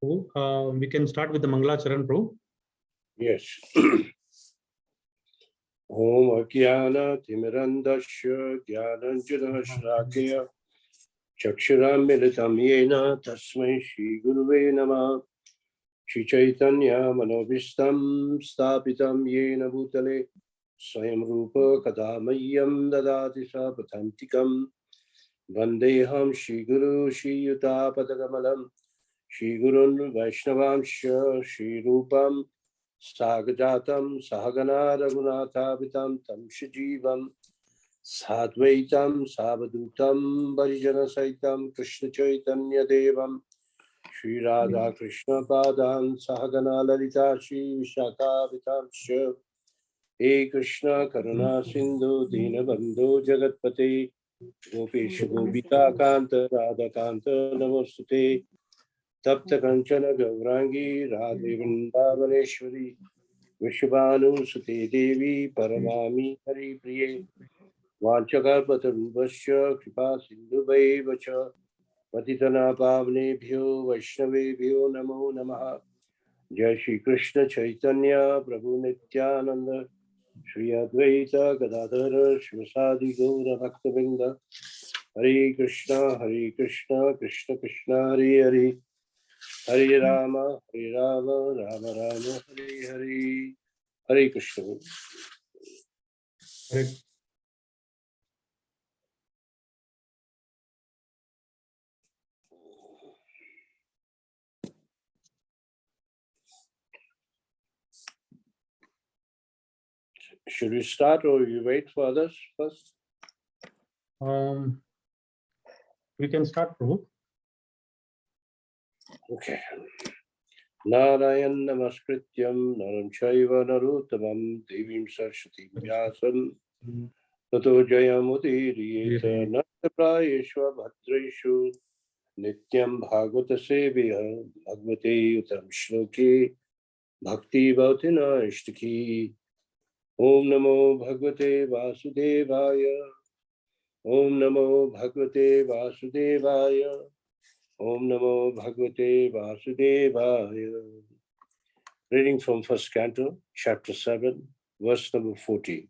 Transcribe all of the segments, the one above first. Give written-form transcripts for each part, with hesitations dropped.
We can start with the Mangala Charan, Prabhu. Yes. Om Akyana Timirandasya Gyananjana Shrakya Chakshuram Militam Yena Tasmai Shri Guruve Namah Shri Chaitanya Manobhistam Stapitam Yena Bhutale Swayam Rupa Kadamayam Dadati Sapatantikam Vandeham Shri Guru Shri Yuta Padagamalam Shri Gurun Vaishnavamsha Shri Rupam Sagajatam Sahagana Raghunathavitam Tam Shijivam Sadvaitam Savadutam Varijana Saitam Krishna Chaitanya Devam Shri Radha Krishna Padan Sahagana Lalita Shri Vishakhavitam Shya He Krishna Karuna Sindhu Dinabandhu Jagatpate Gopesh Gopika Kanta Radha Kanta Namostute Tapta Kanchana Gaurangi Radhe Vrindavaneshwari Vishvanu Sute Devi Paranami Hari Priye Vanchakarpatarubhasya Kripa Sindhubhai Vacha Patitana Pavnebhyo Vaishnavebhyo Namo Namaha Jai Shri Krishna Chaitanya Prabhu Nityananda Shri Advaita Gadadhara Shivasadi Gaura Bhaktavinda Hare Krishna Krishna Krishna Hare Hare Hare Rama, Rama Rama, Hare Hare, Hare Krishna. Hare. Should we start or you wait for others first? We can start, Prabhu. Okay. Narayan Namaskrityam Naram Chaiva Naruttamam Devim Saraswatim Vyasam Tato Jayamudiriyeta Nataprayeshva Bhadreshu Nityam Bhagavata Seviya Bhagavate Utam Shloke Bhakti Bhautina Ishtaki Om Namo Bhagavate Vasudevaya Om Namo Bhagavate Vasudevaya Om Namo Bhagavate Vasudevaya. Reading from first canto, chapter 7, verse number 40.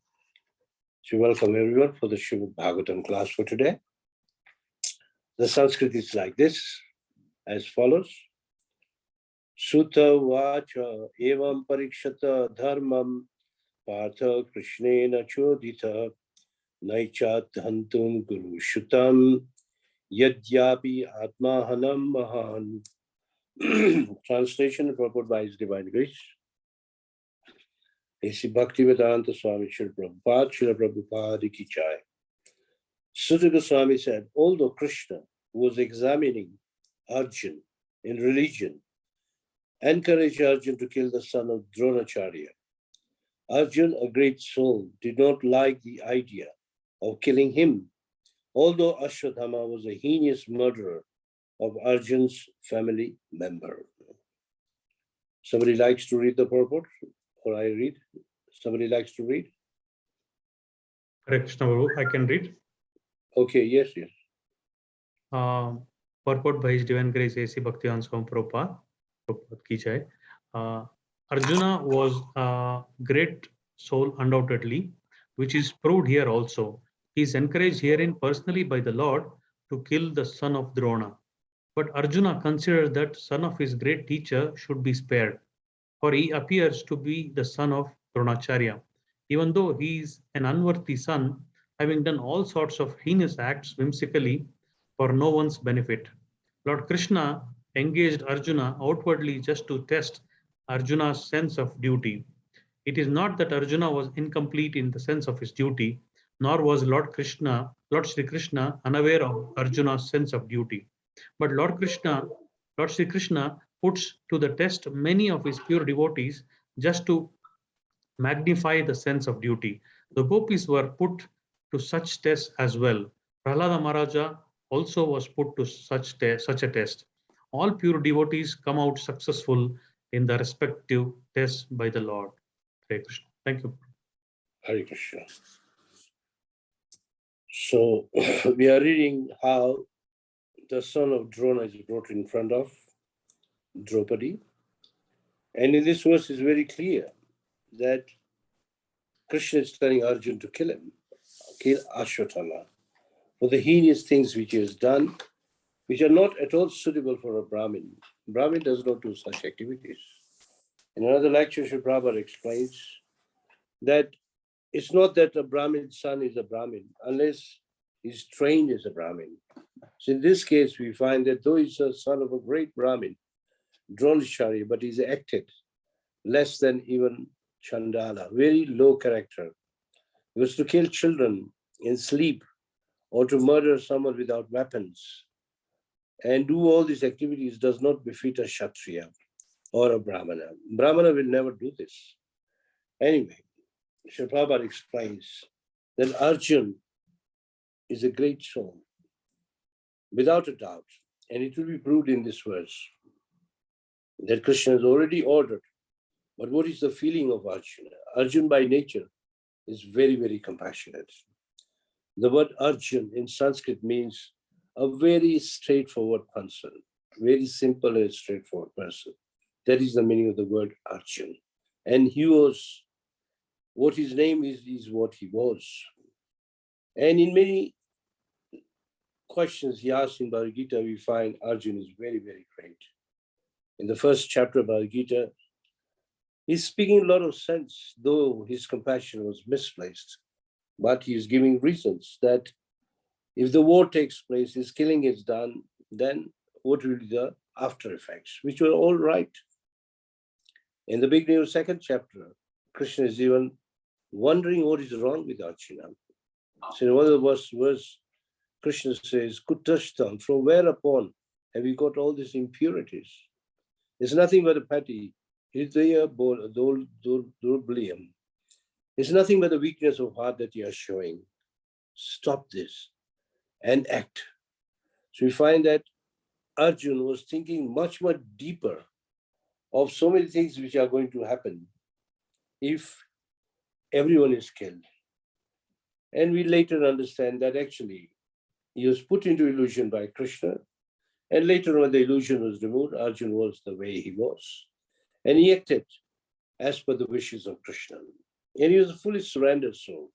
So welcome everyone for the Srimad Bhagavatam class for today. The Sanskrit is like this, as follows. Sutta vacha evam parikshata dharmam partha krishnena chodita naichat dhantum guru shutam yadyapi atmahanam mahan. Translation and purport by His Divine Grace. A.C. Bhaktivedanta Swami Srila Prabhupada, Srila Prabhupada Ki Jai. Sutta Goswami said, although Krishna, who was examining Arjun in religion, encouraged Arjun to kill the son of Dronacharya, Arjun, a great soul, did not like the idea of killing him, although Ashwatthama was a heinous murderer of Arjun's family member. Somebody likes to read the purport, or I read? Somebody likes to read? Hare Krishna, Prabhu. I can read. Okay, yes. Purport by His Divine Grace A.C. Bhaktivedanta Swami Prabhupada Ki Jai. Arjuna was a great soul, undoubtedly, which is proved here also. He is encouraged herein personally by the Lord to kill the son of Drona. But Arjuna considered that son of his great teacher should be spared, for he appears to be the son of Dronacharya, even though he is an unworthy son, having done all sorts of heinous acts whimsically for no one's benefit. Lord Krishna engaged Arjuna outwardly just to test Arjuna's sense of duty. It is not that Arjuna was incomplete in the sense of his duty, nor was Lord Sri Krishna unaware of Arjuna's sense of duty. But Lord Sri Krishna puts to the test many of his pure devotees just to magnify the sense of duty. The gopis were put to such tests as well. Prahlada Maharaja also was put to such a test. All pure devotees come out successful in the respective tests by the Lord. Hare Krishna. Thank you. Hare Krishna. So we are reading how the son of Drona is brought in front of Draupadi. And in this verse is very clear that Krishna is telling Arjuna to kill him, kill Ashwatthama, for the heinous things which he has done, which are not at all suitable for a Brahmin. Brahmin does not do such activities. In another lecture, Sri Prabhupada explains that it's not that a Brahmin's son is a Brahmin unless he's trained as a Brahmin. So in this case, we find that though he's a son of a great Brahmin, Dronacharya, but he's acted less than even Chandala, very low character. He was to kill children in sleep or to murder someone without weapons. And do all these activities does not befit a Kshatriya or a Brahmana. Brahmana will never do this. Anyway, Sri Prabhupada explains that Arjuna is a great soul, without a doubt, and it will be proved in this verse that Krishna has already ordered. But what is the feeling of Arjuna? Arjuna by nature is very, very compassionate. The word Arjuna in Sanskrit means a very straightforward person, very simple and straightforward person. That is the meaning of the word Arjuna. And he was, what his name is what he was. And in many questions he asked in Bhagavad Gita, we find Arjuna is very, very great. In the first chapter of Bhagavad Gita, he's speaking a lot of sense, though his compassion was misplaced. But he is giving reasons that if the war takes place, his killing is done, then what will be the after effects, which were all right. In the beginning of the second chapter, Krishna is even wondering what is wrong with Arjuna. So in one of the verse, Krishna says, Kutashtam, from whereupon have you got all these impurities? It's nothing but a petty. Hridaya Durbliyam. It's nothing but the weakness of heart that you are showing. Stop this and act. So we find that Arjuna was thinking much, much deeper of so many things which are going to happen if everyone is killed. And we later understand that actually he was put into illusion by Krishna. And later when the illusion was removed, Arjuna was the way he was. And he acted as per the wishes of Krishna. And he was a fully surrendered soul.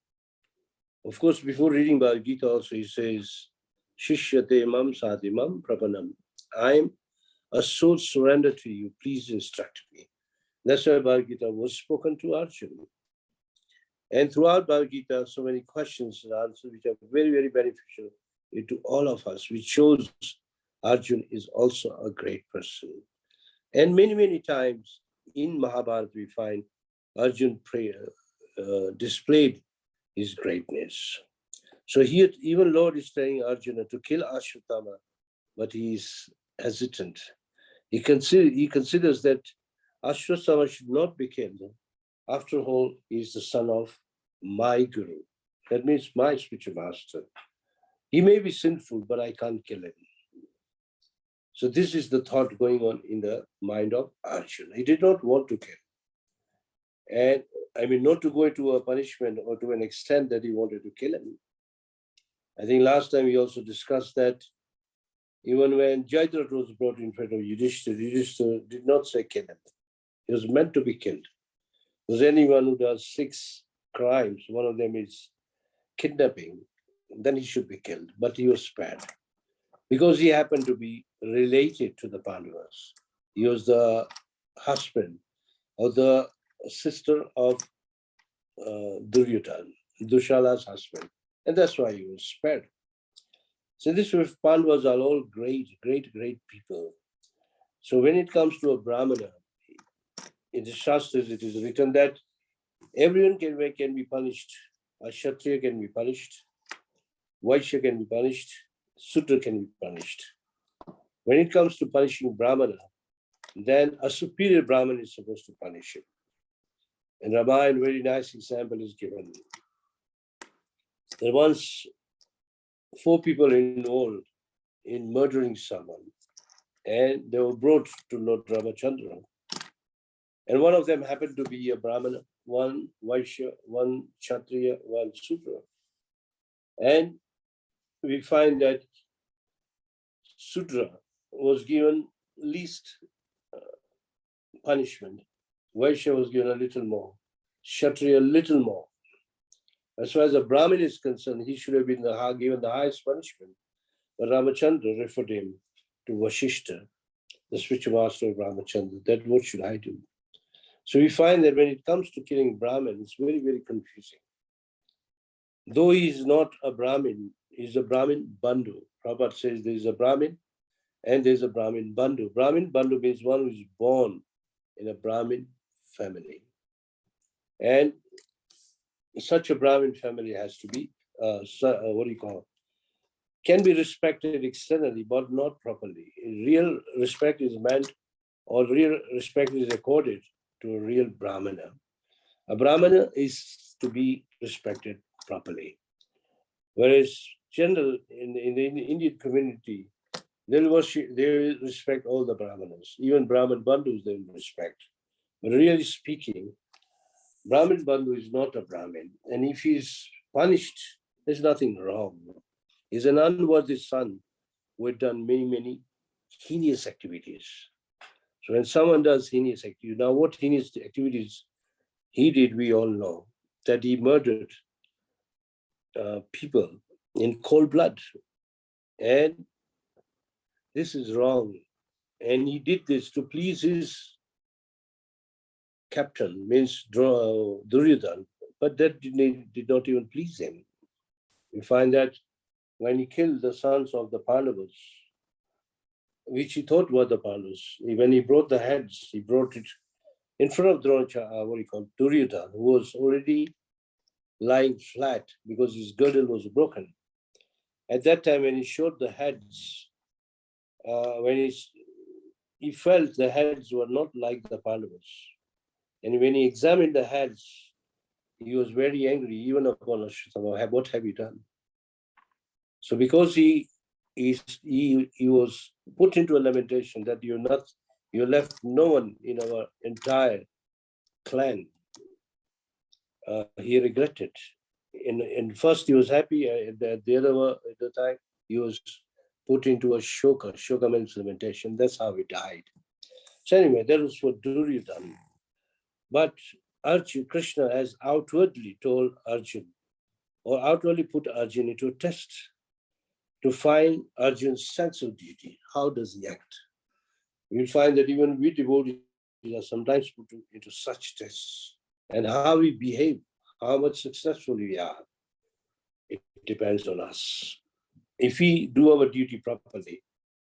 Of course, before reading Bhagavad Gita also, he says, Shishyate mam sadimam prapanam. I'm a soul surrendered to you. Please instruct me. That's why Bhagavad Gita was spoken to Arjuna. And throughout Bhagavad Gita, so many questions and answers which are very, very beneficial to all of us, which shows Arjuna is also a great person. And many, many times in Mahabharata, we find Arjuna displayed his greatness. So here, even Lord is telling Arjuna to kill Ashwatthama, but he is hesitant. He considers that Ashwatthama should not be killed. After all, he is the son of my Guru. That means my spiritual master. He may be sinful, but I can't kill him. So this is the thought going on in the mind of Arjuna. He did not want to kill. And I mean, not to go into a punishment or to an extent that he wanted to kill him. I think last time we also discussed that even when Jayadratha was brought in front of Yudhishthira, Yudhishthira did not say kill him. He was meant to be killed. Because anyone who does 6 crimes, one of them is kidnapping, then he should be killed. But he was spared because he happened to be related to the Pandavas. He was the husband or the sister of Duryodhana, Dushala's husband. And that's why he was spared. So this with Pandavas are all great, great, great people. So when it comes to a Brahmana, in the Shastras it is written that everyone can be punished. A Kshatriya can be punished, Vaishya can be punished, Sudra can be punished. When it comes to punishing Brahmana, then a superior Brahman is supposed to punish him. In Ramayana, a very nice example is given. There once 4 people involved in murdering someone, and they were brought to Lord Ramachandra. And one of them happened to be a Brahmana, one Vaishya, one Kshatriya, one Sudra. And we find that Sudra was given least punishment. Vaishya was given a little more, Kshatriya a little more. As far as a Brahmin is concerned, he should have been given the highest punishment. But Ramachandra referred him to Vashishta, the spiritual master of Ramachandra. That what should I do? So we find that when it comes to killing Brahmin, it's very, very confusing. Though he is not a Brahmin, he's a Brahmin Bandhu. Prabhupada says there is a Brahmin and there's a Brahmin Bandhu. Brahmin Bandhu means one who is born in a Brahmin family. And such a Brahmin family has to be, can be respected externally, but not properly. Real respect is meant, or real respect is accorded to a real Brahmana. A Brahmana is to be respected properly. Whereas general in the Indian community, they respect all the Brahmanas, even Brahmin Bandhus they will respect. But really speaking, Brahmin Bandhu is not a Brahmin. And if he is punished, there's nothing wrong. He's an unworthy son who had done many, many heinous activities. So when someone does heinous activities, now what heinous activities he did, we all know, that he murdered people in cold blood. And this is wrong. And he did this to please his captain, means Duryodhana, but that did not even please him. We find that when he killed the sons of the Pandavas, which he thought were the Pandavas, when he brought the heads, he brought it in front of Duryodhana, who was already lying flat because his girdle was broken. At that time, when he showed the heads, when he felt the heads were not like the Pandavas. And when he examined the heads, he was very angry, even upon Ashwatthama. What have you done? So because he was put into a lamentation that you left no one in our entire clan. He regretted. In first he was happy. At the time he was put into a shoka. Shoka means lamentation. That's how he died. So anyway, that was what Duryodhana. But Arjun, Krishna has outwardly told Arjun, or outwardly put Arjun into a test to find Arjun's sense of duty. How does he act? You'll find that even we devotees are sometimes put into such tests. And how we behave, how much successful we are, it depends on us. If we do our duty properly,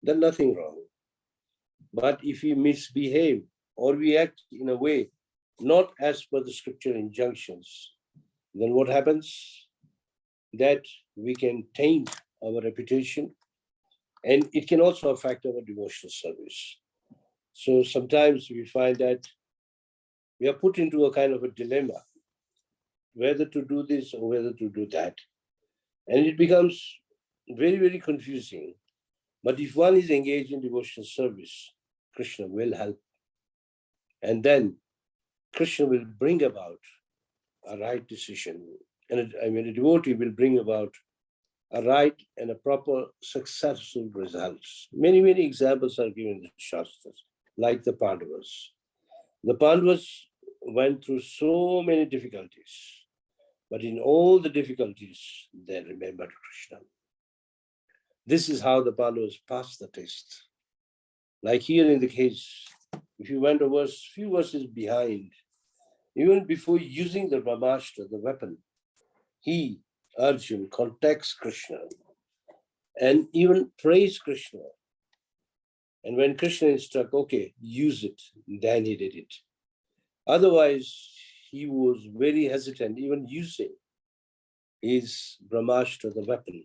then nothing wrong. But if we misbehave or we act in a way not as per the scripture injunctions, then what happens? That we can taint our reputation, and it can also affect our devotional service. So sometimes we find that we are put into a kind of a dilemma, whether to do this or whether to do that. And it becomes very, very confusing. But if one is engaged in devotional service, Krishna will help. And then Krishna will bring about a right decision. And a devotee will bring about a right and a proper successful results. Many, many examples are given in the Shastras, like the Pandavas. The Pandavas went through so many difficulties, but in all the difficulties, they remembered Krishna. This is how the Pandavas passed the test. Like here in the case, if you went a few verses behind, even before using the Brahmastra, the weapon, he, Arjun, contacts Krishna and even praise Krishna. And when Krishna instructed, okay, use it, then he did it. Otherwise, he was very hesitant, even using his Brahmastra, the weapon.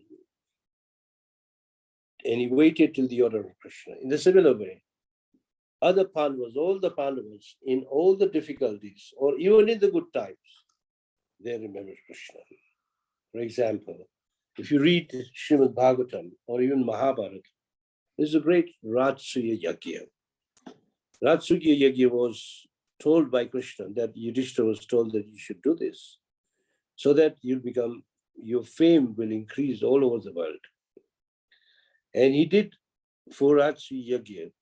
And he waited till the order of Krishna. In the similar way, other Pandavas, all the Pandavas, in all the difficulties, or even in the good times, they remembered Krishna. For example, if you read Srimad Bhagavatam or even Mahabharata, there's a great Rajsuya Yajna. Rajsuya Yajna was told by Krishna that Yudhishthira was told that you should do this so that your fame will increase all over the world. And he did for Rajsuya Yajna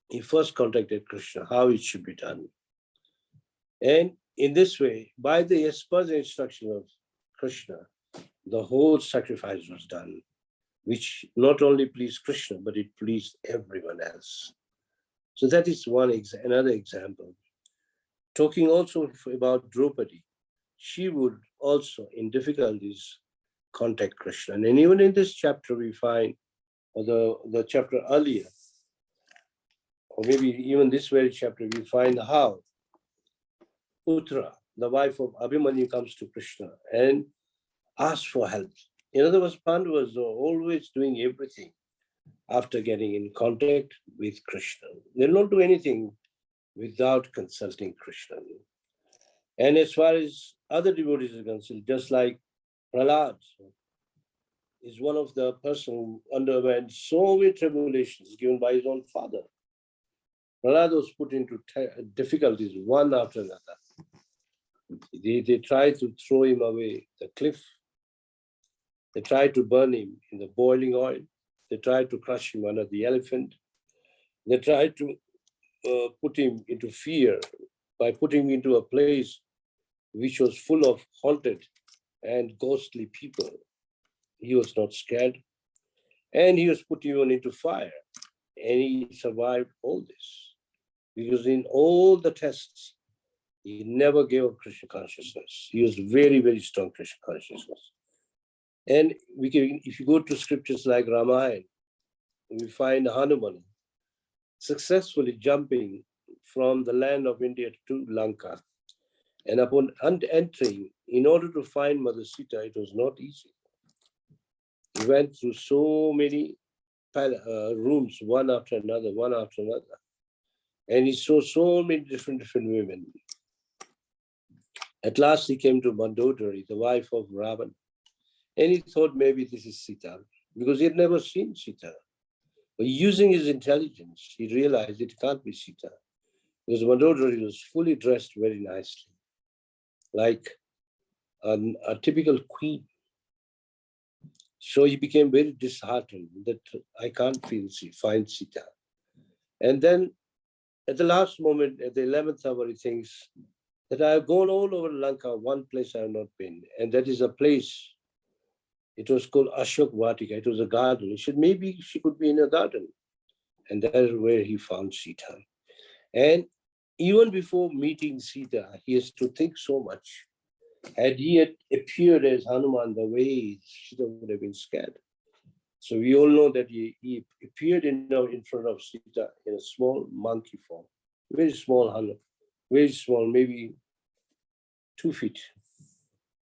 he first contacted Krishna, how it should be done. And in this way, by the express instruction of Krishna, the whole sacrifice was done, which not only pleased Krishna, but it pleased everyone else. So that is another example. Talking also about Draupadi, she would also, in difficulties, contact Krishna. And even in this chapter, we find, or the chapter earlier, or maybe even this very chapter, we find how Uttara, the wife of Abhimanyu, comes to Krishna and asks for help. In other words, Pandavas are always doing everything after getting in contact with Krishna. They'll not do anything without consulting Krishna. And as far as other devotees are concerned, just like Prahlad is one of the person who underwent so many tribulations given by his own father. Prahlad was put into difficulties one after another. They tried to throw him away the cliff. They tried to burn him in the boiling oil. They tried to crush him under the elephant. They tried to put him into fear by putting him into a place which was full of haunted and ghostly people. He was not scared. And he was put even into fire. And he survived all this. Because in all the tests, he never gave up Krishna consciousness. He was very, very strong Krishna consciousness. And if you go to scriptures like Ramayana, we find Hanuman successfully jumping from the land of India to Lanka. And upon entering, in order to find Mother Sita, it was not easy. He went through so many rooms, one after another. And he saw so many different women. At last he came to Mandodari, the wife of Ravan. And he thought maybe this is Sita, because he had never seen Sita. But using his intelligence, he realized it can't be Sita, because Mandodari was fully dressed very nicely, like a typical queen. So he became very disheartened that I can't find Sita. And then at the last moment, at the 11th hour, he thinks that I have gone all over Lanka, one place I have not been, and that is a place. It was called Ashok Vatika. It was a garden. He said, maybe she could be in a garden. And that is where he found Sita. And even before meeting Sita, he has to think so much. Had he appeared as Hanuman the way, Sita would have been scared. So we all know that he appeared in front of Sita in a small monkey form, very small, very small, maybe 2 feet.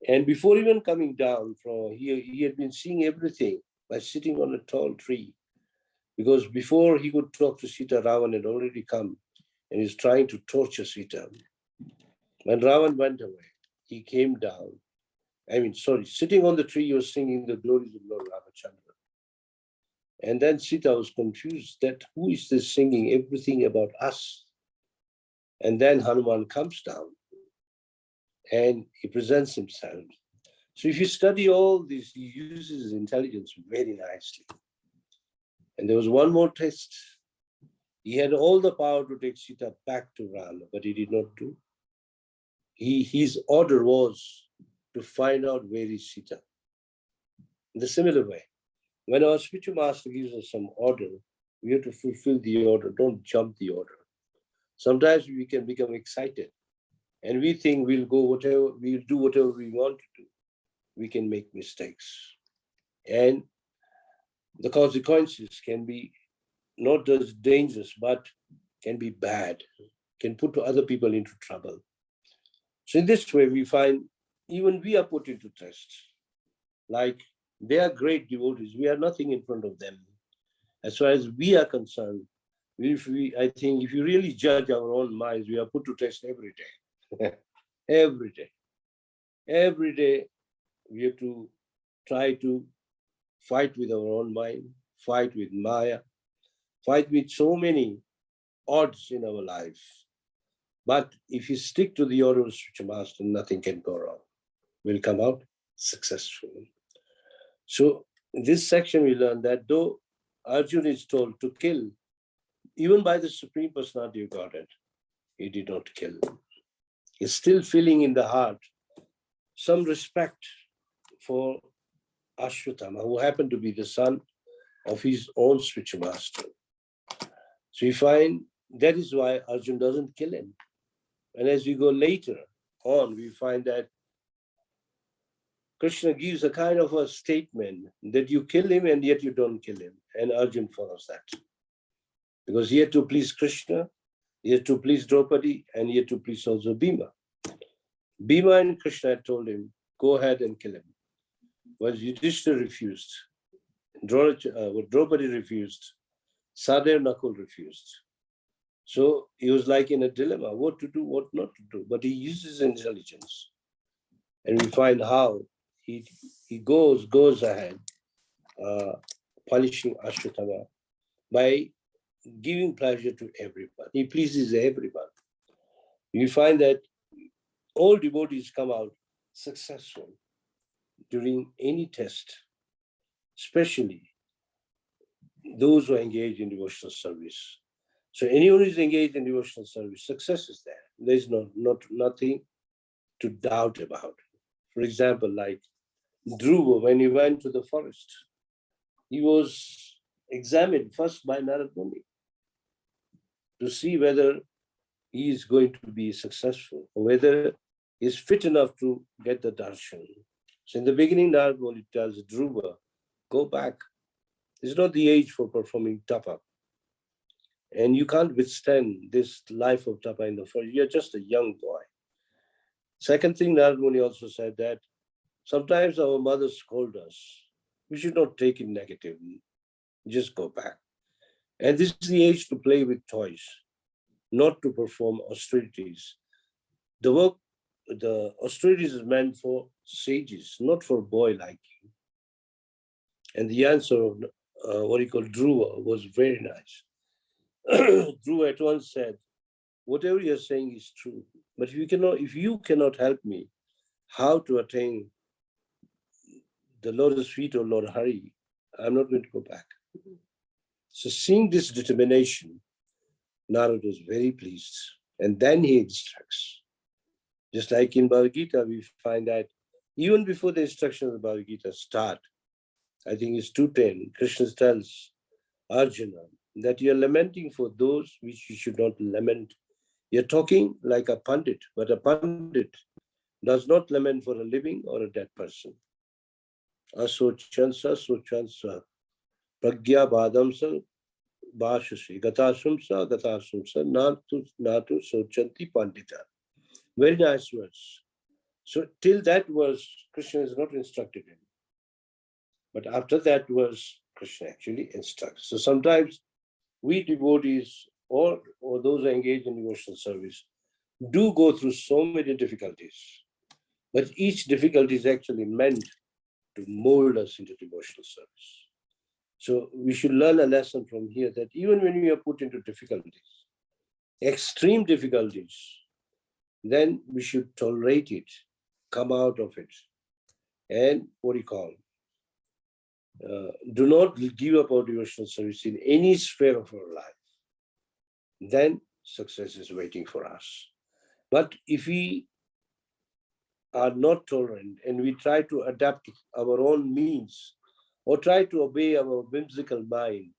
And before even coming down from he had been seeing everything by sitting on a tall tree. Because before he could talk to Sita, Ravan had already come and he's trying to torture Sita. When Ravan went away, he came down. Sitting on the tree, he was singing the glories of Lord Ramachandra. And then Sita was confused that who is this singing everything about us? And then Hanuman comes down and he presents himself. So if you study all this, he uses his intelligence very nicely. And there was one more test. He had all the power to take Sita back to Rama, but he did not do. His order was to find out where is Sita. In the similar way, when our spiritual master gives us some order, we have to fulfill the order, don't jump the order. Sometimes we can become excited and we think we'll do whatever we want to do. We can make mistakes. And the consequences can be not just dangerous, but can be bad, can put other people into trouble. So in this way, we find even we are put into tests. Like they are great devotees, we are nothing in front of them. As far as we are concerned, I think if you really judge our own minds, we are put to test every day. Every day. Every day, we have to try to fight with our own mind, fight with Maya, fight with so many odds in our life. But if you stick to the order of spiritual master, nothing can go wrong. We'll come out successful. So in this section, we learn that though Arjuna is told to kill even by the Supreme Personality of Godhead, he did not kill. He's still feeling in the heart some respect for Ashwatthama, who happened to be the son of his own spiritual master. So we find that is why Arjun doesn't kill him. And as we go later on, we find that Krishna gives a kind of a statement that you kill him and yet you don't kill him. And Arjun follows that. Because he had to please Krishna, he had to please Draupadi, and he had to please also Bhima. Bhima and Krishna had told him, go ahead and kill him. But Yudhishthira refused. Draupadi refused. Sadev Nakul refused. So he was like in a dilemma, what to do, what not to do. But he uses intelligence. And we find how he goes ahead, punishing Ashwatthama by giving pleasure to everyone. He pleases everyone. We find that all devotees come out successful during any test, especially those who are engaged in devotional service. So anyone who is engaged in devotional service, success is there. There is nothing to doubt about. For example, like Dhruva, when he went to the forest, he was examined first by Narad Muni to see whether he is going to be successful or whether he is fit enough to get the darshan. So in the beginning, Narad Muni tells Dhruva, go back. It's not the age for performing tapa. And you can't withstand this life of tapa in the forest. You're just a young boy. Second thing, Narad Muni also said that sometimes our mothers scold us. We should not take it negatively. Just go back. And this is the age to play with toys, not to perform austerities. The austerities is meant for sages, not for a boy like you. And the answer of what he called Dhruva was very nice. Dhruva at once said, whatever you're saying is true, but if you cannot help me how to attain the lotus feet of Lord Hari, I'm not going to go back. So seeing this determination, Narad was very pleased. And then he instructs. Just like in Bhagavad Gita, we find that even before the instructions of Bhagavad Gita start, I think it's 2:10, Krishna tells Arjuna that you're lamenting for those which you should not lament. You're talking like a pandit, but a pandit does not lament for a living or a dead person. Asochansa, sochansa, pragya badamsa, bhashasi, gatasumsa, gatasumsa, natu sochanti pandita. Very nice words. So till that verse, Krishna is not instructed him. But after that verse, Krishna actually instructs. So sometimes we devotees or those who engage in devotional service do go through so many difficulties. But each difficulty is actually meant to mold us into devotional service. So we should learn a lesson from here that even when we are put into difficulties, extreme difficulties, then we should tolerate it, come out of it, and do not give up our devotional service in any sphere of our life. Then success is waiting for us. But if we are not tolerant and we try to adapt our own means or try to obey our whimsical mind,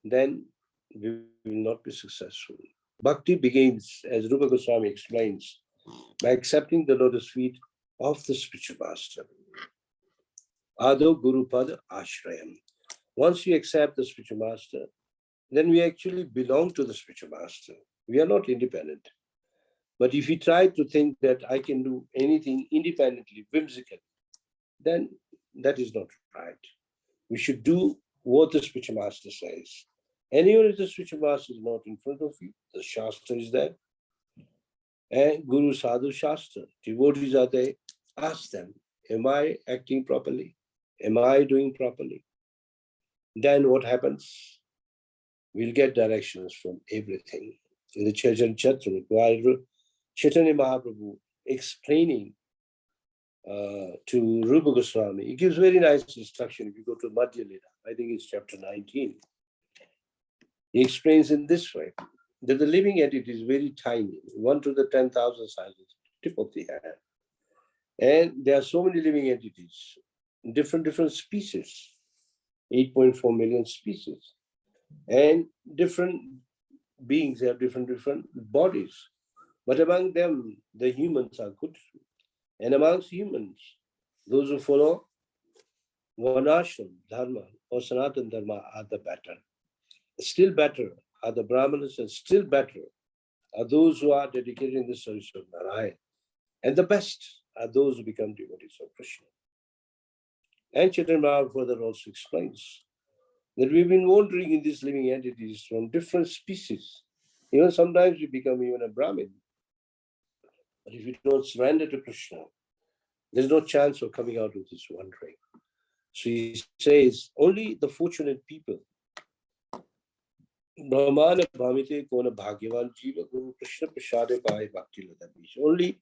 then we will not be successful. Bhakti begins, as Rupa Goswami explains, by accepting the lotus feet of the spiritual master. Ado Guru Pada Ashrayam. Once we accept the spiritual master, then we actually belong to the spiritual master. We are not independent. But if we try to think that I can do anything independently, whimsically, then that is not right. We should do what the spiritual master says. And even if the spiritual master is not in front of you, the Shastra is there. And Guru Sadhu Shastra, devotees are there. Ask them, am I acting properly? Am I doing properly? Then what happens? We'll get directions from everything. In the Chaitanya Charitamrita, while Chaitanya Mahaprabhu explaining to Rupa Goswami, he gives very nice instruction. If you go to Madhya Lila, I think it's chapter 19. He explains in this way that the living entity is very tiny, 1 to the 10,000 sizes, tip of the hand. And there are so many living entities, different species, 8.4 million species. And different beings have different bodies. But among them, the humans are good. And amongst humans, those who follow Varnashram Dharma or Sanatana Dharma are the better. Still better are the Brahmanas, and still better are those who are dedicated in the service of Narayan. And the best are those who become devotees of Krishna. And Chaitanya Mahaprabhu further also explains that we've been wandering in these living entities from different species. Even sometimes we become even a Brahmin. But if you don't surrender to Krishna, there's no chance of coming out of this wandering. So he says, only the fortunate people, Brahmana Bhamite Kona Bhagyavan Jiva Guru Krishna Prasade Bhai Bhakti Ladabish. Only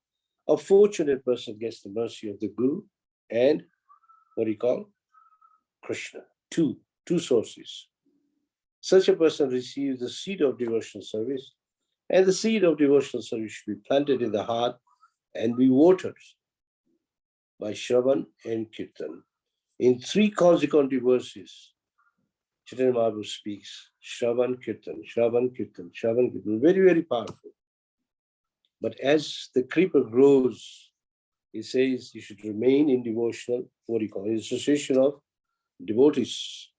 a fortunate person gets the mercy of the Guru and what do you call? Krishna. Two sources. Such a person receives the seed of devotional service, and the seed of devotional service should be planted in the heart and be watered by Shravan and Kirtan. In 3 consecutive verses, Chaitanya Mahaprabhu speaks Shravan Kirtan, Shravan Kirtan, Shravan Kirtan, very, very powerful. But as the creeper grows, he says you should remain in devotional, what do you call it, association of devotees,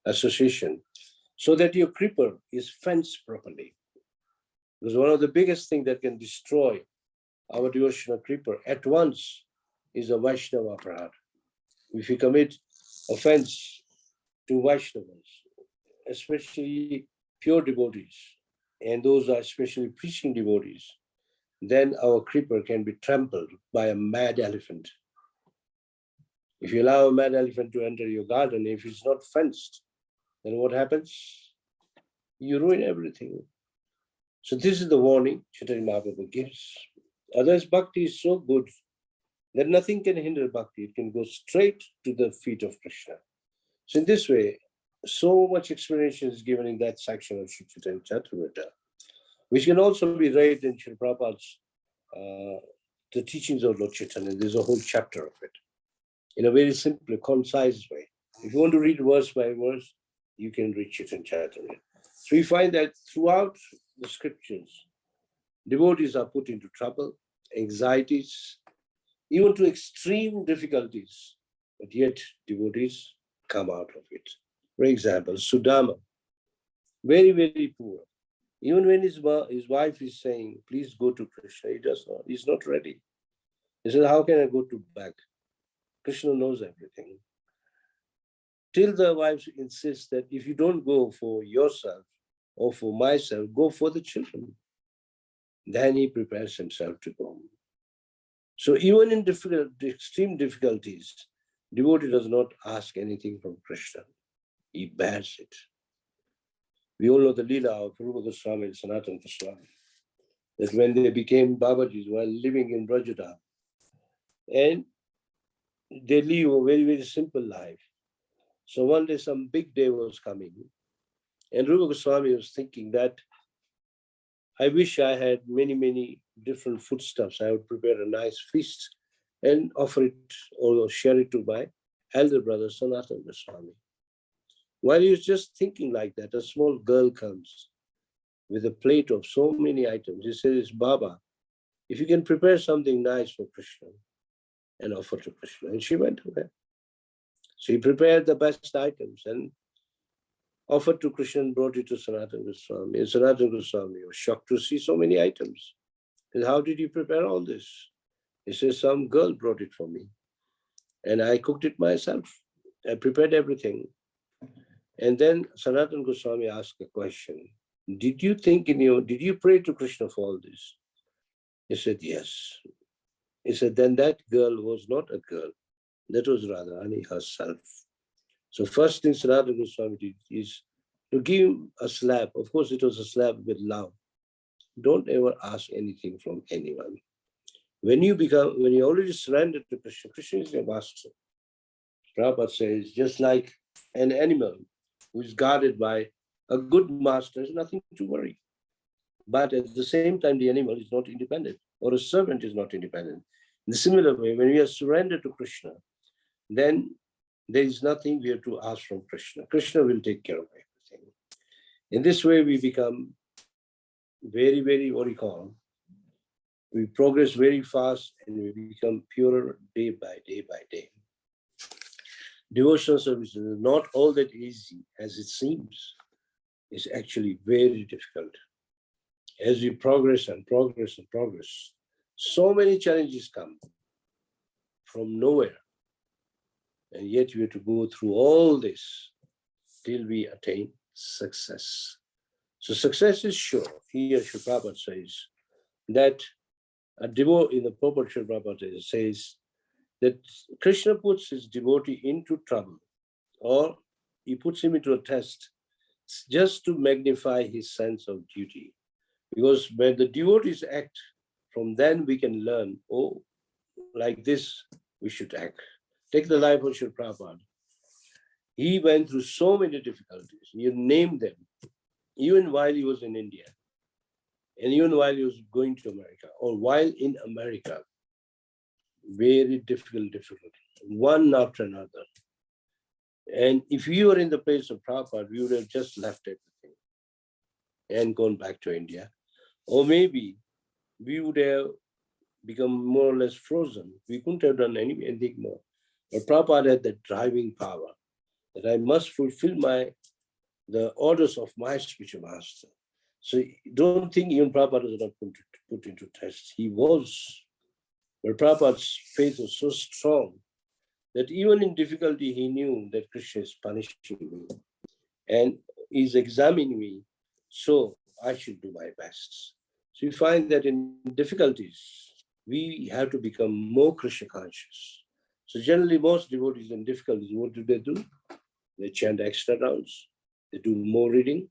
association, so that your creeper is fenced properly. Because one of the biggest things that can destroy our devotional creeper at once is a Vaishnava aparad. If you commit offense to Vaishnavas, especially pure devotees, and those are especially preaching devotees, then our creeper can be trampled by a mad elephant. If you allow a mad elephant to enter your garden, if it's not fenced, then what happens? You ruin everything. So this is the warning Chaitanya Mahaprabhu gives. Otherwise, bhakti is so good that nothing can hinder bhakti. It can go straight to the feet of Krishna. So in this way, so much explanation is given in that section of Sri Chaitanya Charitamrita, which can also be read in Srila Prabhupada's the teachings of Lord Chaitanya. There's a whole chapter of it in a very simple, concise way. If you want to read verse by verse, you can read Chaitanya Charitamrita. So we find that throughout the scriptures, devotees are put into trouble, anxieties, even to extreme difficulties, but yet devotees come out of it. For example, Sudama, very, very poor. Even when his wife is saying, please go to Krishna, he does not. He's not ready. He says, how can I go to back? Krishna knows everything. Till the wife insists that if you don't go for yourself or for myself, go for the children. Then he prepares himself to go. So even in extreme difficulties, devotee does not ask anything from Krishna. He bears it. We all know the Leela of Rukma Das Prabhuji and Sanatana Goswami, that when they became Babajis while living in Brajada, and they live a very, very simple life. So one day some big day was coming, and Rukma Goswami was thinking that I wish I had many, many different foodstuffs. I would prepare a nice feast and offer it or share it to my elder brother, Sanatana Goswami. While he was just thinking like that, a small girl comes with a plate of so many items. He says, Baba, if you can prepare something nice for Krishna and offer to Krishna. And she went away. So he prepared the best items and offered to Krishna and brought it to Sanatana Goswami. And Sanatana Goswami was shocked to see so many items. He said, how did you prepare all this? He says, some girl brought it for me. And I cooked it myself. I prepared everything. And then Sanatana Goswami asked a question. Did you pray to Krishna for all this? He said, yes. He said, then that girl was not a girl. That was Radharani herself. So first thing Sanatana Goswami did is to give him a slap. Of course, it was a slap with love. Don't ever ask anything from anyone. When you already surrender to Krishna, Krishna is your master. Prabhupada says, just like an animal who is guarded by A good master has nothing to worry. But at the same time, the animal is not independent, or a servant is not independent. In a similar way, when we are surrendered to Krishna, then there is nothing we have to ask from Krishna. Krishna will take care of everything. In this way, we become very, very, what do you call, we progress very fast and we become purer day by day by day. Devotional service is not all that easy as it seems. It's actually very difficult. As we progress and progress and progress, so many challenges come from nowhere. And yet we have to go through all this till we attain success. So success is sure. Here Srila Prabhupada says that a devotee, in the purport Srila Prabhupada says that Krishna puts his devotee into trouble, or he puts him into a test just to magnify his sense of duty. Because when the devotees act, from then we can learn, oh, like this we should act. Take the life of Srila Prabhupada. He went through so many difficulties. You name them, even while he was in India, and even while he was going to America, or while in America. Very difficult, one after another. And if you were in the place of Prabhupada, we would have just left everything and gone back to India. Or maybe we would have become more or less frozen. We couldn't have done anything more. But Prabhupada had that driving power that I must fulfill the orders of my spiritual master. So don't think even Prabhupada was not put into test. He was. But Prabhupada's faith was so strong that even in difficulty, he knew that Krishna is punishing me and is examining me, so I should do my best. So you find that in difficulties, we have to become more Krishna conscious. So generally, most devotees in difficulties, what do? They chant extra rounds, they do more reading,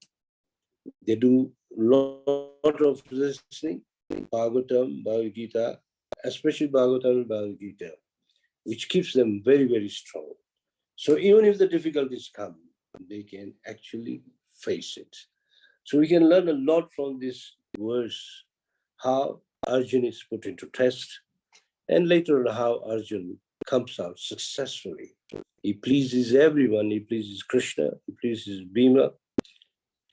they do a lot of listening, Bhagavatam, Bhagavad Gita, especially Bhagavatam and Bhagavad Gita, which keeps them very, very strong. So even if the difficulties come, they can actually face it. So we can learn a lot from this verse, how Arjuna is put into test, and later on how Arjuna comes out successfully. He pleases everyone. He pleases Krishna, he pleases Bhima,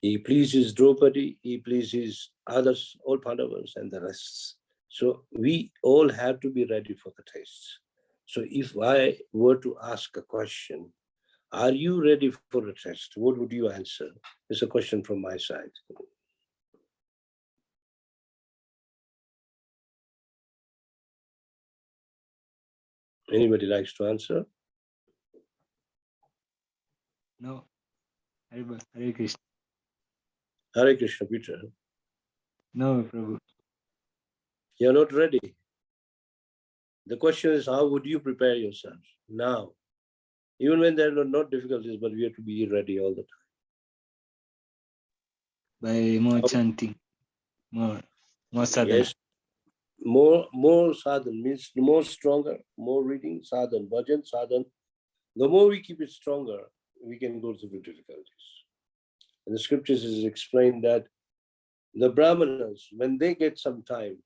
he pleases Draupadi, he pleases others, all Pandavas and the rest. So we all have to be ready for the test. So if I were to ask a question, are you ready for a test? What would you answer? It's a question from my side. Anybody likes to answer? No. Hare Krishna. Hare Krishna, Peter. No, Prabhu. You're not ready. The question is, how would you prepare yourself now? Even when there are not difficulties, but we have to be ready all the time. By more chanting, more sadhana. Yes, more sadhana means more stronger, more reading, sadhana, bhajan, sadhana. The more we keep it stronger, we can go through the difficulties. And the scriptures is explained that the Brahmanas, when they get some time,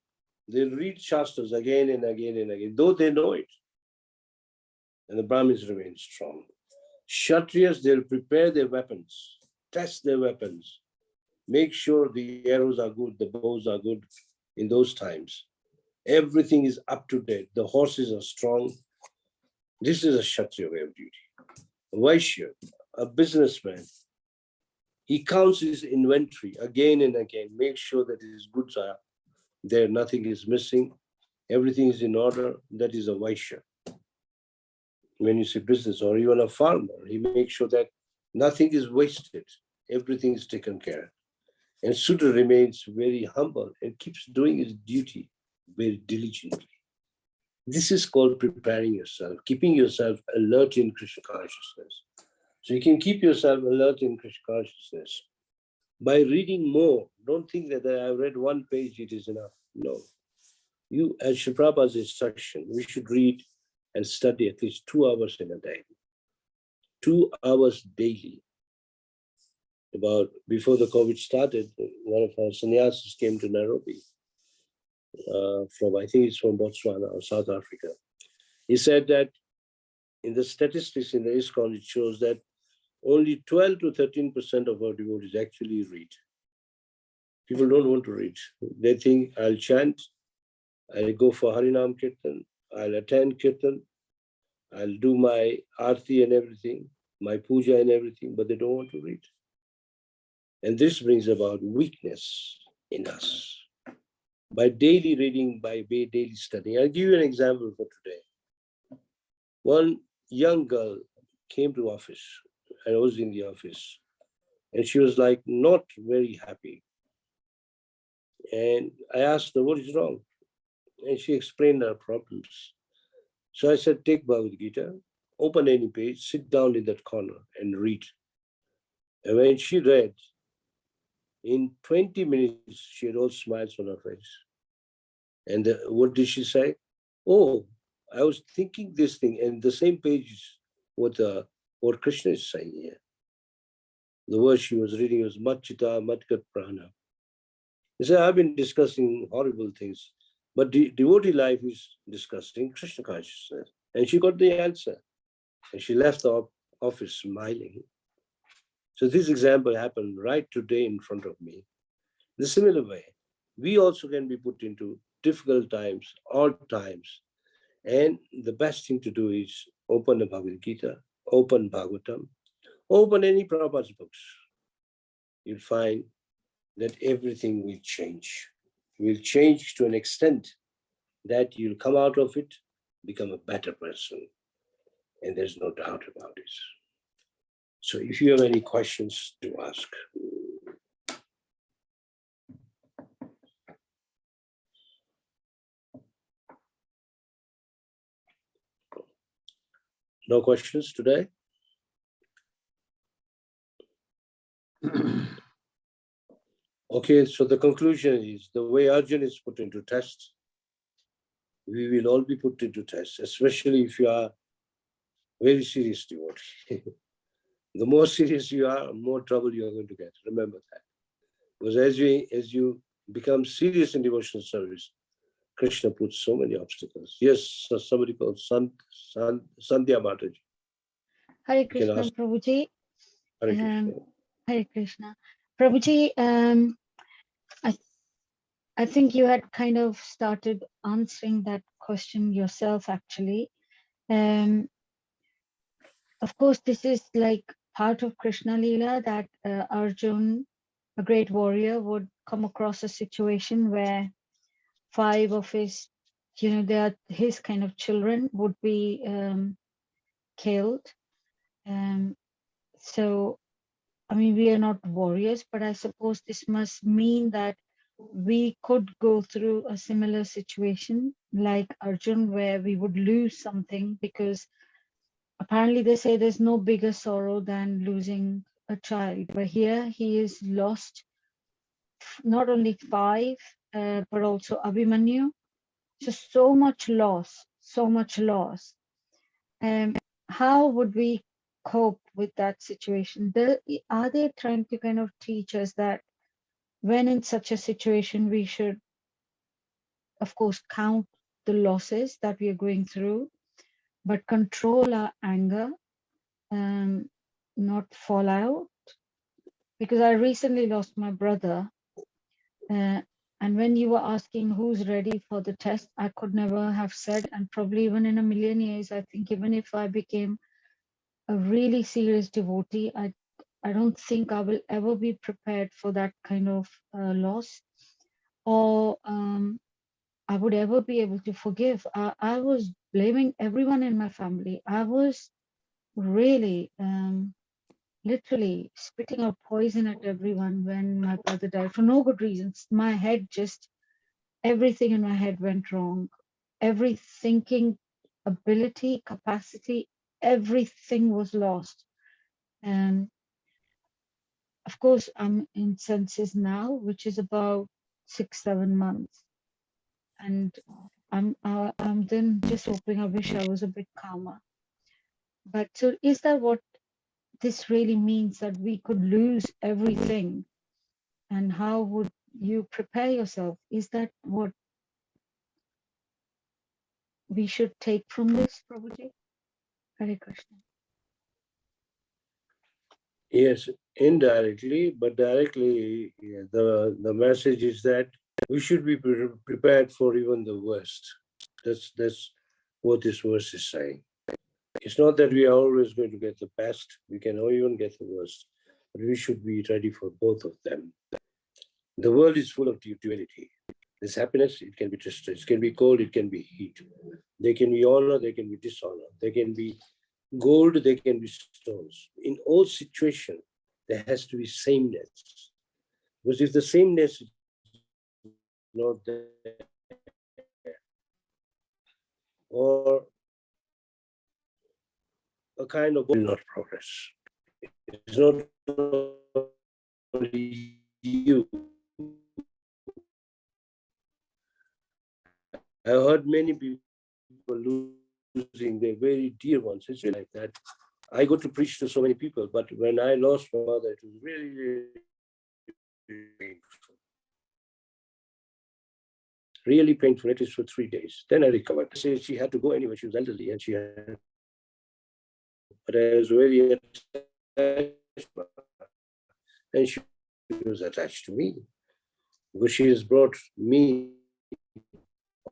they read Shastras again and again and again, though they know it. And the Brahmins remain strong. Kshatriyas, they'll prepare their weapons, test their weapons, make sure the arrows are good, the bows are good in those times. Everything is up to date. The horses are strong. This is a Kshatriya way of duty. A Vaishya, a businessman, he counts his inventory again and again, makes sure that his goods are there, nothing is missing, everything is in order. That is a Vaishya. When you say business, or even a farmer, he makes sure that nothing is wasted, everything is taken care of. And Sudra remains very humble and keeps doing his duty very diligently. This is called preparing yourself, keeping yourself alert in Krishna consciousness. So you can keep yourself alert in Krishna consciousness by reading more. Don't think that I read one page, it is enough. No. You, as Srila Prabhupada's instruction, we should read and study at least 2 hours in a day. 2 hours daily. about before the COVID started, one of our sannyasis came to Nairobi from, I think it's from Botswana or South Africa. He said that in the statistics in the ISKCON, it shows that only 12 to 13% of our devotees actually read. People don't want to read. They think, I'll chant, I'll go for Harinam Kirtan, I'll attend Kirtan, I'll do my arti and everything, my puja and everything, but they don't want to read. And this brings about weakness in us. By daily reading, by daily studying. I'll give you an example for today. One young girl came to office. I was in the office, and she was like not very happy. And I asked her, what is wrong? And she explained her problems. So I said, take Bhagavad Gita, open any page, sit down in that corner and read. And when she read, in 20 minutes, she had all smiles on her face. And what did she say? Oh, I was thinking this thing, and the same page is what Krishna is saying here. The word she was reading was Matchita Matkat Prana. He said, I've been discussing horrible things, but devotee life is discussing Krishna consciousness. And she got the answer. And she left the office smiling. So this example happened right today in front of me. The similar way, we also can be put into difficult times, odd times. And the best thing to do is open the Bhagavad Gita, open Bhagavatam, open any Prabhupada's books. You'll find that everything will change. Will change to an extent that you'll come out of it, become a better person. And there's no doubt about it. So if you have any questions to ask. No questions today? Okay, so the conclusion is the way Arjun is put into test, we will all be put into test, especially if you are very serious devotee. The more serious you are, more trouble you are going to get. Remember that. Because as you become serious in devotional service, Krishna puts so many obstacles. Yes, somebody called Sandhya Mataji. Hare Krishna, Prabhuji. Hare Krishna. Hare Krishna. Prabhuji, I think you had kind of started answering that question yourself, actually. Of course, this is like part of Krishna Leela that Arjun, a great warrior, would come across a situation where 5 of his, they are his kind of children would be killed. So, I mean, we are not warriors, but I suppose this must mean that we could go through a similar situation like Arjun, where we would lose something, because apparently they say there's no bigger sorrow than losing a child. But here he is lost not only 5, but also Abhimanyu. So much loss, so much loss. How would we cope with that situation? Are they trying to kind of teach us that when in such a situation, we should, of course, count the losses that we are going through, but control our anger, not fall out? Because I recently lost my brother, and when you were asking who's ready for the test, I could never have said, and probably even in a million years, I think even if I became a really serious devotee, I don't think I will ever be prepared for that kind of loss, or I would ever be able to forgive. I was blaming everyone in my family. I was really, literally spitting out poison at everyone when my brother died for no good reasons. My head just, everything in my head went wrong. Every thinking ability, capacity, everything was lost. And of course, I'm in senses now, which is about 6-7 months. And I'm then just hoping, I wish I was a bit calmer. But so is that what this really means that we could lose everything. And how would you prepare yourself? Is that what we should take from this, Prabhuji? Hare Krishna. Yes, indirectly, but directly, yeah, the message is that we should be prepared for even the worst. That's what this verse is saying. It's not that we are always going to get the best. We can even get the worst, but we should be ready for both of them. The world is full of duality. There's happiness, it can be distress, it can be cold, it can be heat. There can be honor, there can be dishonor. There can be gold, there can be stones. In all situations, there has to be sameness. Because if the sameness is not there, or a kind of will not progress. It's not only you. I heard many people losing their very dear ones. It's really like that. I go to preach to so many people, but when I lost my mother, it was really, really painful. Really painful. It is for 3 days. Then I recovered. She had to go anyway. She was elderly, and she had. But I was very attached, and she was attached to me because she has brought me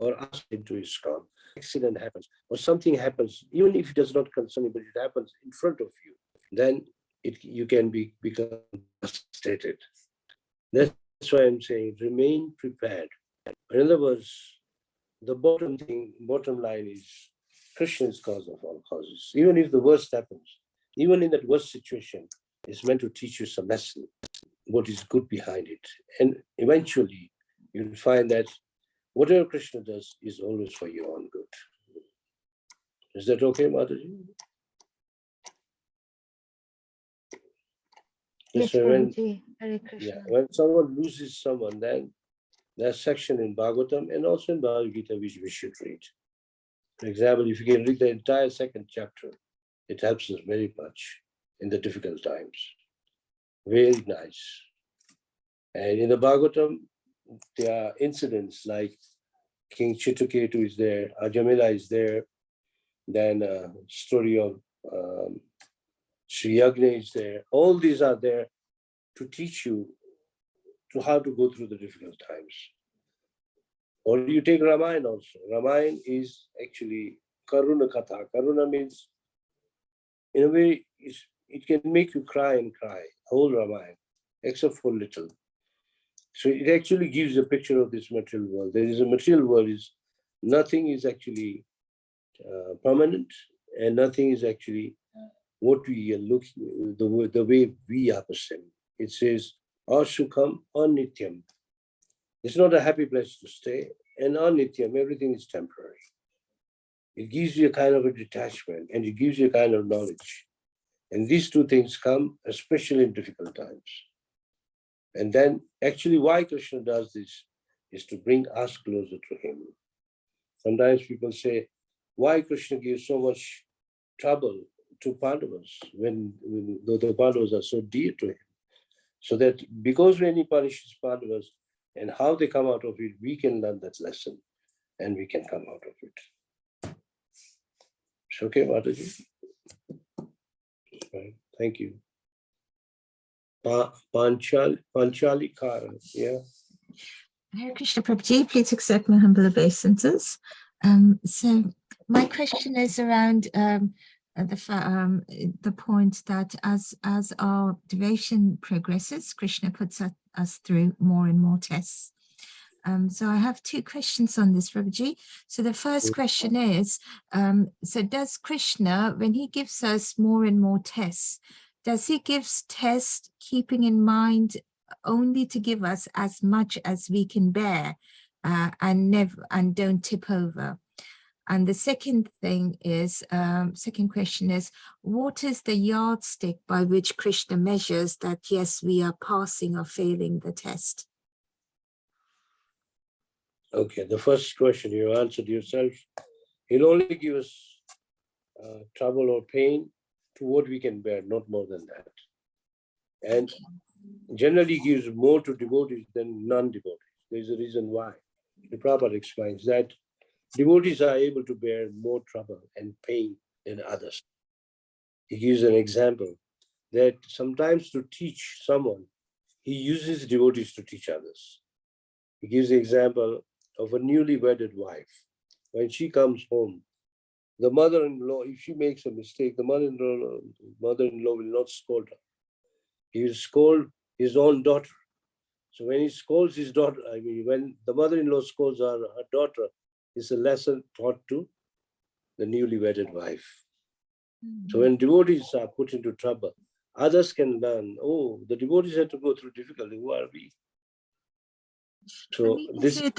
or us into ISKCON. Accident happens or something happens, even if it does not concern you, but it happens in front of you, then you can become frustrated. That's why I'm saying remain prepared. In other words, the bottom line is Krishna is cause of all causes. Even if the worst happens, even in that worst situation, it's meant to teach you some lesson, what is good behind it. And eventually you'll find that whatever Krishna does is always for your own good. Is that okay, Mataji? Yes, Prabhuji. Hare Krishna. Yeah, when someone loses someone, then there's section in Bhagavatam and also in Bhagavad Gita which we should read. For example, if you can read the entire second chapter, it helps us very much in the difficult times. Very nice. And in the Bhagavatam, there are incidents like King Chitraketu is there, Ajamila is there, then story of Sri Yagna is there. All these are there to teach you to how to go through the difficult times. Or you take Ramayana also. Ramayana is actually Karuna Katha. Karuna means, in a way, it can make you cry and cry, whole Ramayana, except for little. So it actually gives a picture of this material world. There is a material world, nothing is actually permanent, and nothing is actually what we are looking, the way we are perceiving. It says, Ashukham Anityam. It's not a happy place to stay, and Anityam, everything is temporary. It gives you a kind of a detachment, and it gives you a kind of knowledge. And these two things come, especially in difficult times. And then actually why Krishna does this is to bring us closer to him. Sometimes people say, why Krishna gives so much trouble to Pandavas when the Pandavas are so dear to him? So that because when he punishes Pandavas and how they come out of it, we can learn that lesson and we can come out of it. It's okay, Mataji? Right. Thank you. Panchali Kara, yeah. Hare Krishna Prabhuji, please accept my humble obeisances. So my question is around the point that as our devotion progresses, Krishna puts us through more and more tests. So I have two questions on this, Prabhuji. So the first question is, so does Krishna, when he gives us more and more tests, does he give tests keeping in mind only to give us as much as we can bear and don't tip over? And the second thing is, second question is, what is the yardstick by which Krishna measures that, yes, we are passing or failing the test? Okay, the first question you answered yourself. He'll only give us trouble or pain to what we can bear, not more than that. And generally gives more to devotees than non-devotees. There's a reason why. The Prabhupada explains that devotees are able to bear more trouble and pain than others. He gives an example that sometimes to teach someone, he uses devotees to teach others. He gives the example of a newly wedded wife. When she comes home, the mother-in-law, if she makes a mistake, the mother-in-law will not scold her. He will scold his own daughter. So when he scolds his daughter, I mean, when the mother-in-law scolds her daughter, it's a lesson taught to the newly wedded wife. So when devotees are put into trouble, others can learn, oh, the devotees had to go through difficulty, who are we? So this is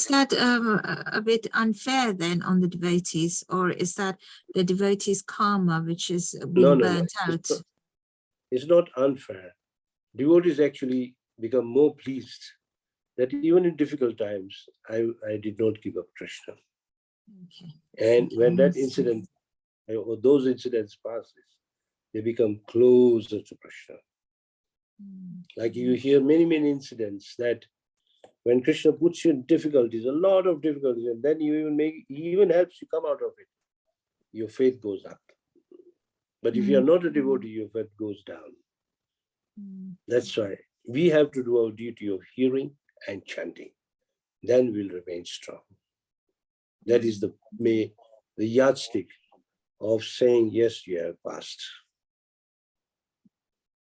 that a bit unfair then on the devotees, or is that the devotees' karma which is being burnt out? It's not unfair. Devotees actually become more pleased that even in difficult times, I did not give up Krishna. Okay. And when that incident, or those incidents passes, they become closer to Krishna. Like you hear many, many incidents that when Krishna puts you in difficulties, a lot of difficulties, and then he even helps you come out of it, your faith goes up. But if you are not a devotee, your faith goes down. That's why we have to do our duty of hearing and chanting. Then we'll remain strong. That is the yardstick of saying, yes, you have passed.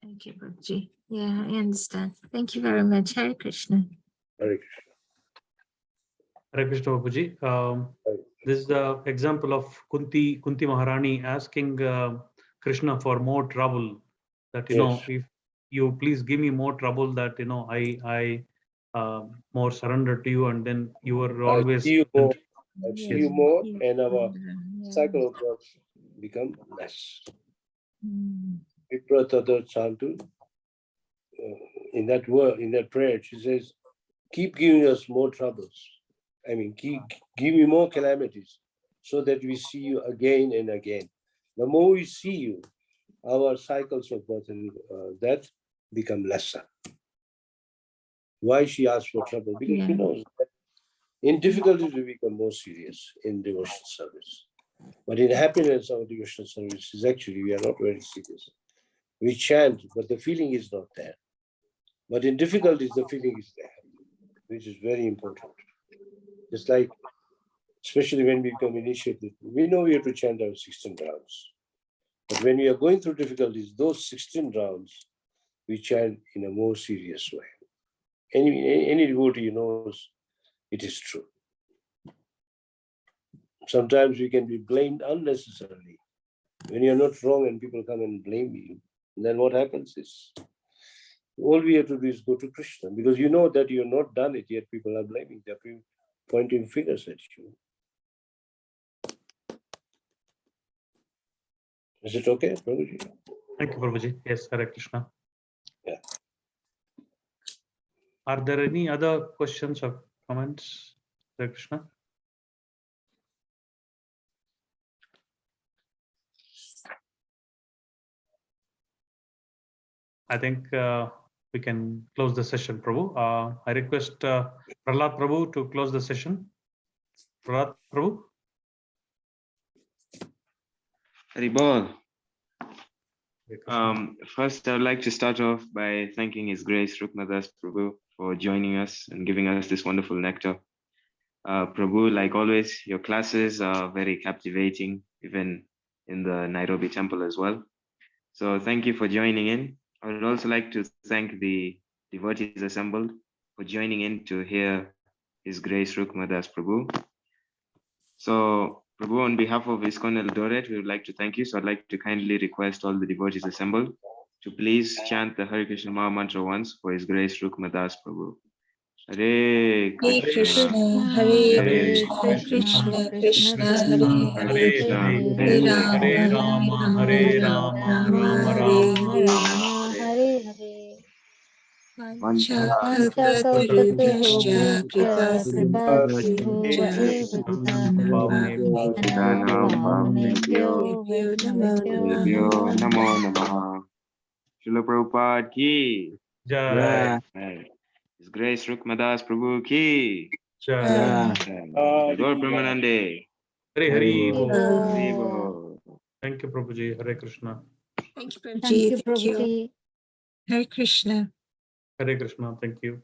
Thank you, Prabhuji. Yeah, I understand. Thank you very much. Hare Krishna. Hare Krishna. Hare Krishna, Prabhuji. This is the example of Kunti Maharani asking Krishna for more trouble. That, you know, if you please give me more trouble, that, you know, I more surrender to you, and then you were always. I see you more, and our cycle of birth become less. In that word, in that prayer, she says, keep giving us more troubles. I mean, give me more calamities so that we see you again and again. The more we see you, our cycles of birth and death become lesser. Why she asked for trouble? Because she knows that in difficulties we become more serious in devotional service. But in happiness, our devotional service is actually, we are not very serious. We chant, but the feeling is not there. But in difficulties, the feeling is there, which is very important. Just like, especially when we become initiated, we know we have to chant our 16 rounds. But when we are going through difficulties, those 16 rounds, we chant in a more serious way. Any devotee knows it is true. Sometimes we can be blamed unnecessarily. When you're not wrong and people come and blame you, then what happens is, all we have to do is go to Krishna, because you know that you're not done it yet. People are blaming, they're pointing fingers at you. Is it okay, Prabhuji? Thank you, Prabhuji. Yes, Hare Krishna. Yeah. Are there any other questions or comments, Hare Krishna? I think we can close the session, Prabhu. I request Prahlad Prabhu to close the session. Prahlad Prabhu. Haribol. First, I would like to start off by thanking His Grace Rukma Das Prabhu for joining us and giving us this wonderful nectar. Prabhu, like always, your classes are very captivating, even in the Nairobi temple as well. So thank you for joining in. I would also like to thank the devotees assembled for joining in to hear His Grace Rukma Das Prabhu. So Prabhu, on behalf of ISKCON Eldoret, we would like to thank you. So I'd like to kindly request all the devotees assembled to please chant the Hare Krishna Maha Mantra once for His Grace Rukma Das Prabhu. Hare Krishna, Hare Krishna, Krishna Hare Hare, Hare Rama, Rama Rama, Hare Hare. Vancha Kalpatarubyascha kripa kripa Pavanebhyo Vaishnavebhyo Namo Namaha. Srila Prabhupada ki. Jai. His Grace Rukma Das Prabhu ki. Jai. Gaur Pramanande. Hari Hari Bol. Hari Bol. Thank you, Prabhuji. Hare Krishna. Thank you, Thank Prabhuji. you, Thank you. Prabhuji. Hare Krishna. Hare Krishna. Thank you.